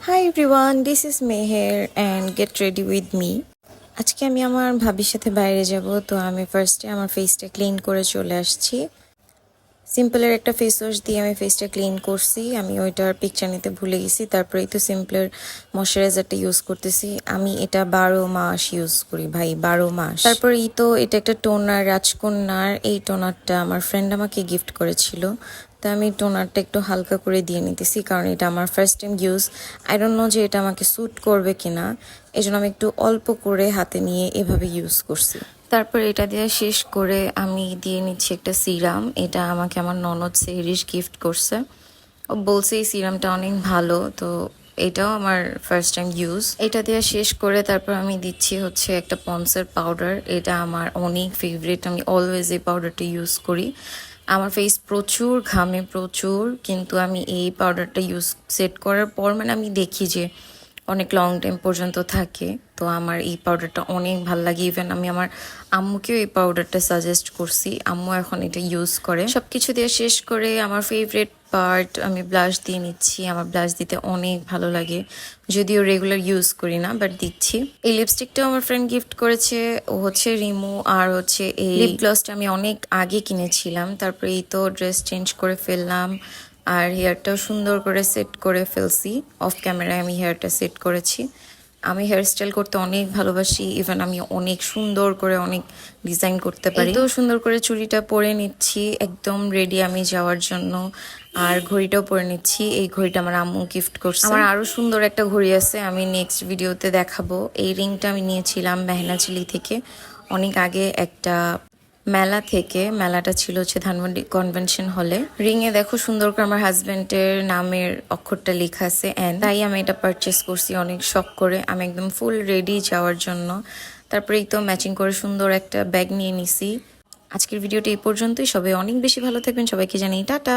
Hi everyone, this is Meher and get ready with me. আজকে আমি আমার ভাবির সাথে বাইরে যাব, তো আমি ফার্স্টে আমার ফেসটা ক্লিন করে চলে আসছি। সিম্পলের একটা ফেস ওয়াশ দিয়ে আমি ফেসটা ক্লিন করছি, আমি ওইটার পিকচার নিতে ভুলে গেছি। তারপরেই তো সিম্পলের ময়শ্চারাইজারটা ইউজ করতেছি। আমি এটা 12 মাস ইউজ করি ভাই, 12 মাস। তারপরেই তো এটা একটা টোনার, রাজকন্যার এই টোনারটা আমার ফ্রেন্ড আমাকে গিফট করেছিল। তো আমি টোনারটা একটু হালকা করে দিয়ে নিতেছি, কারণ এটা আমার first time use. I don't know যে এটা আমাকে স্যুট করবে কিনা, এই জন্য আমি একটু অল্প করে হাতে নিয়ে এভাবে ইউজ করছি। তারপর এটা দিয়ে শেষ করে আমি দিয়ে নিচ্ছি একটা সিরাম। এটা আমাকে আমার ননদ সেহরিশ গিফট করছে। ও বলছে এই সিরামটা অনেক ভালো, তো এটাও আমার ফার্স্ট টাইম ইউজ। এটা দিয়ে শেষ করে তারপর আমি দিচ্ছি হচ্ছে একটা পন্সের পাউডার। এটা আমার অনেক ফেভারিট, আমি অলওয়েজ এই পাউডারটা ইউজ করি। আমার ফেস প্রচুর ঘামে প্রচুর, কিন্তু আমি এই পাউডারটা সেট করার পর মানে আমি দেখি যে অনেক লং টাইম পর্যন্ত থাকে। তো আমার এই পাউডারটা অনেক ভাল লাগে। ইভেন আমি আমার আম্মুকেও এই পাউডারটা সাজেস্ট করছি, আম্মু এখন এটা ইউজ করে। সবকিছু দিয়ে শেষ করে আমার ফেভারিট পার্ট, আমি ব্লাশ দিয়ে নিচ্ছি। আমার ব্লাশ দিতে অনেক ভালো লাগে, যদিও রেগুলার ইউজ করি না, বাট দিচ্ছি। এই লিপস্টিকটাও আমার ফ্রেন্ড গিফট করেছে, ও হচ্ছে রিমু। আর হচ্ছে এই লিপ গ্লসটা আমি অনেক আগে কিনেছিলাম। তারপরে এই তো ড্রেস চেঞ্জ করে ফেললাম, আর হেয়ারটাও সুন্দর করে সেট করে ফেলছি। অফ ক্যামেরায় আমি হেয়ারটা সেট করেছি। আমি হেয়ারস্টাইল করতে অনেক ভালোবাসি, ইভেন আমি অনেক সুন্দর করে অনেক ডিজাইন করতে পারি। তো সুন্দর করে চুড়িটা পরে নিচ্ছি, একদম রেডি আমি যাওয়ার জন্য। আর ঘড়িটাও পরে নিচ্ছি, এই ঘড়িটা আমার আম্মু গিফট করছে। আমার আরো সুন্দর একটা ঘড়ি আছে, আমি নেক্সট ভিডিওতে দেখাবো। এই রিংটা আমি নিয়েছিলাম মেহনাচিলি থেকে অনেক আগে, একটা মেলা থেকে। মেলাটা ছিল হচ্ছে ধানমন্ডি কনভেনশন হলে। রিং এ দেখো সুন্দর করে আমার হাজবেন্ডের নামের অক্ষরটা লেখা আছে এন, তাই আমি এটা পারচেস করছি অনেক শখ করে। আমি একদম ফুল রেডি যাওয়ার জন্য। তারপরেই তো ম্যাচিং করে সুন্দর একটা ব্যাগ নিয়ে নিছি। আজকের ভিডিওটা এই পর্যন্তই। সবাই অনেক বেশি ভালো থাকবেন, সবাইকে জানাই টাটা।